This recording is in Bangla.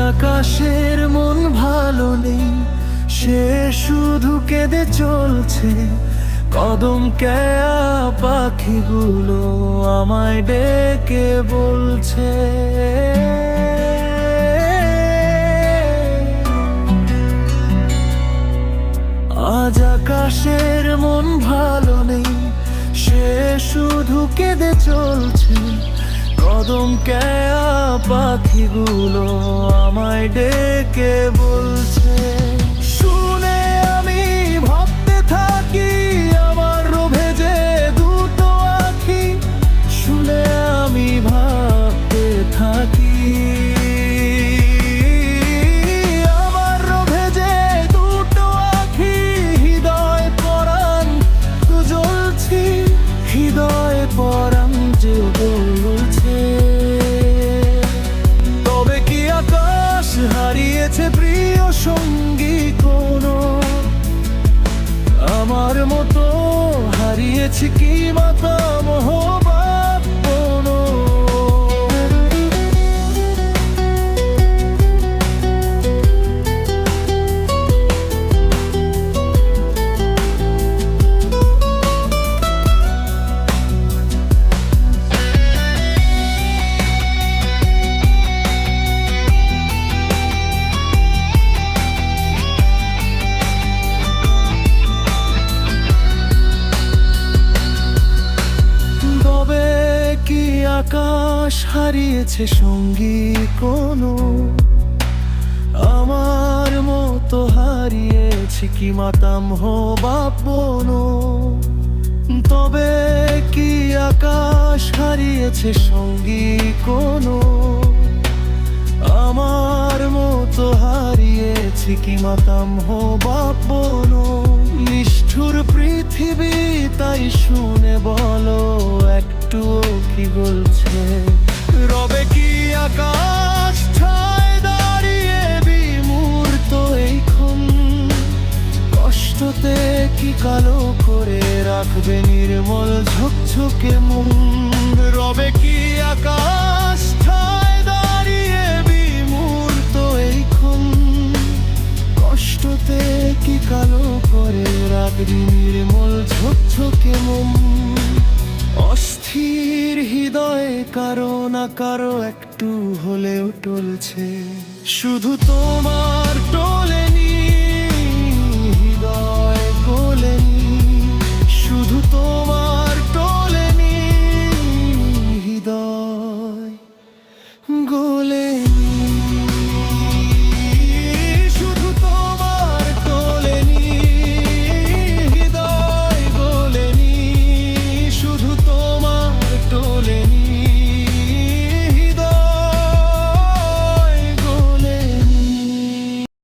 আকাশের মন ভালো নেই, সে শুধু কেঁদে চলছে। কদম কেয়া পাখিগুলো আমায় ডেকে বলছে, আজ আকাশের মন ভালো নেই, সে শুধু কেঁদে চলছে। কদম কেয়া পাখিগুলো আমায় ডেকে বলছে। শুনে আমি ভাবতে থাকি, আমার ভেজে দুটো আঁখি। শুনে আমি ভাবতে থাকি, আমার ভেজে দুটো আঁখি। হৃদয় পরাণ তো জ্বলছি, হৃদয় পরাণ যে বলছে। তবে কি আকাশ হারিয়েছে প্রিয় সঙ্গী কোনো? আমার মতো হারিয়েছে কি মাতা মোহবাদ কোনো? আকাশ হারিয়েছে সঙ্গী কোনো? আমার মতো হারিয়েছে কি মাতাম বাপ বোনো? তবে কি আকাশ হারিয়েছে সঙ্গী কোনো? আমার মতো হারিয়েছে কি মাতাম বাপ বোনো? নিষ্ঠুর পৃথিবী তাই শুনে বলো একটু কি বলছে? রবে কি আকাশ ঠায় দাঁড়িয়ে বিমূর্ত এইক্ষণ? কষ্টতে কি কালো করে রাখবে নির্মল ঝকঝকে মন? রবে কি আকাশ ঠায় দাঁড়িয়ে বিমূর্ত এইক্ষণ? কষ্টতে কি কালো করে রাখবে নির্মল ঝকঝকে মন? অস্থির হৃদয়ে কারো না কারো একটু হলেও টলছে, শুধু তোমার টলে